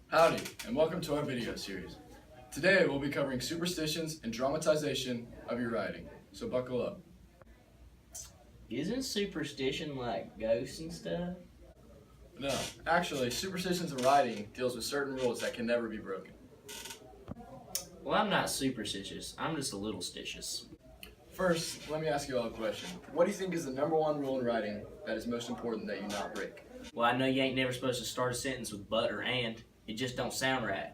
Howdy, and welcome to our video series. Today we'll be covering superstitions and dramatization of your writing, so buckle up. Isn't superstition like ghosts and stuff? No, actually, superstitions in writing deals with certain rules that can never be broken. Well, I'm not superstitious. I'm just a little stitious. First, let me ask you all a question. What do you think is the number one rule in writing that is most important that you not break? Well, I know you ain't never supposed to start a sentence with but or and. It just don't sound right.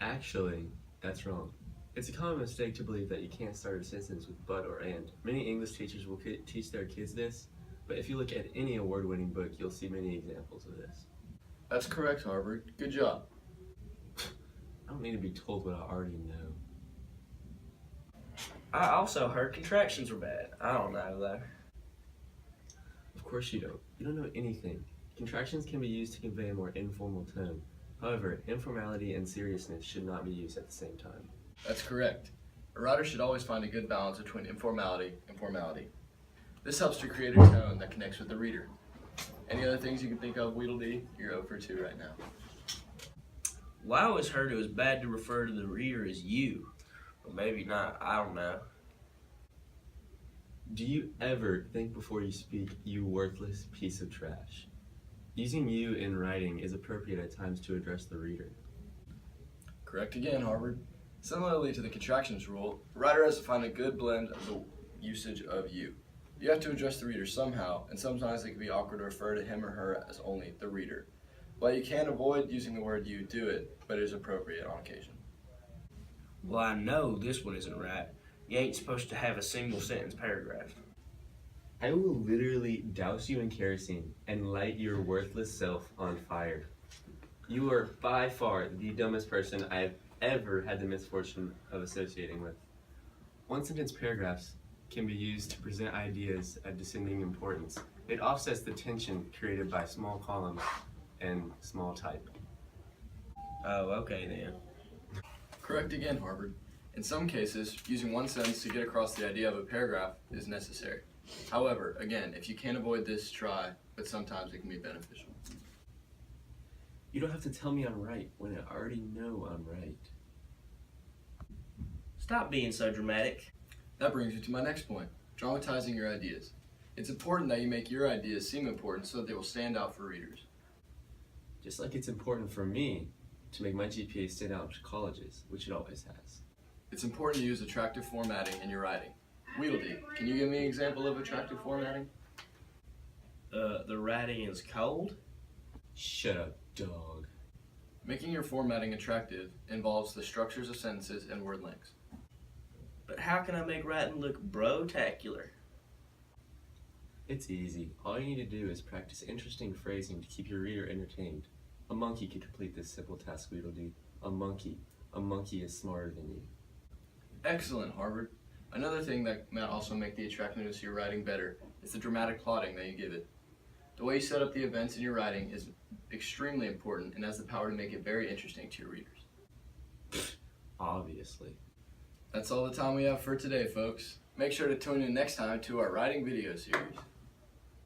Actually, that's wrong. It's a common mistake to believe that you can't start a sentence with but or and. Many English teachers will teach their kids this, but if you look at any award-winning book, you'll see many examples of this. That's correct, Harvard. Good job. I don't need to be told what I already know. I also heard contractions were bad. I don't know though. Of course you don't. You don't know anything. Contractions can be used to convey a more informal tone. However, informality and seriousness should not be used at the same time. That's correct. A writer should always find a good balance between informality and formality. This helps to create a tone that connects with the reader. Any other things you can think of, Weedledee? You're 0 for 2 right now. Well, I always heard it was bad to refer to the reader as you. Or maybe not. I don't know. Do you ever think before you speak, you worthless piece of trash? Using you in writing is appropriate at times to address the reader. Correct again, Harvard. Similarly to the contractions rule, the writer has to find a good blend of the usage of you. You have to address the reader somehow, and sometimes it can be awkward to refer to him or her as only the reader. While you can't avoid using the word you, do it, but it is appropriate on occasion. Well, I know this one isn't right. You ain't supposed to have a single sentence paragraph. I will literally douse you in kerosene and light your worthless self on fire. You are by far the dumbest person I have ever had the misfortune of associating with. One-sentence paragraphs can be used to present ideas at descending importance. It offsets the tension created by small columns and small type. Oh, okay then. Correct again, Harvard. In some cases, using one sentence to get across the idea of a paragraph is necessary. However, again, if you can't avoid this, try, but sometimes it can be beneficial. You don't have to tell me I'm right when I already know I'm right. Stop being so dramatic. That brings me to my next point, dramatizing your ideas. It's important that you make your ideas seem important so that they will stand out for readers. Just like it's important for me to make my GPA stand out to colleges, which it always has. It's important to use attractive formatting in your writing. Weedledee, can you give me an example of attractive formatting? The writing is cold? Shut up, dog. Making your formatting attractive involves the structures of sentences and word lengths. But how can I make writing look bro-tacular? It's easy. All you need to do is practice interesting phrasing to keep your reader entertained. A monkey could complete this simple task, Weedledee. A monkey. A monkey is smarter than you. Excellent, Harvard. Another thing that might also make the attractiveness of your writing better is the dramatic plotting that you give it. The way you set up the events in your writing is extremely important and has the power to make it very interesting to your readers. Obviously. That's all the time we have for today, folks. Make sure to tune in next time to our writing video series.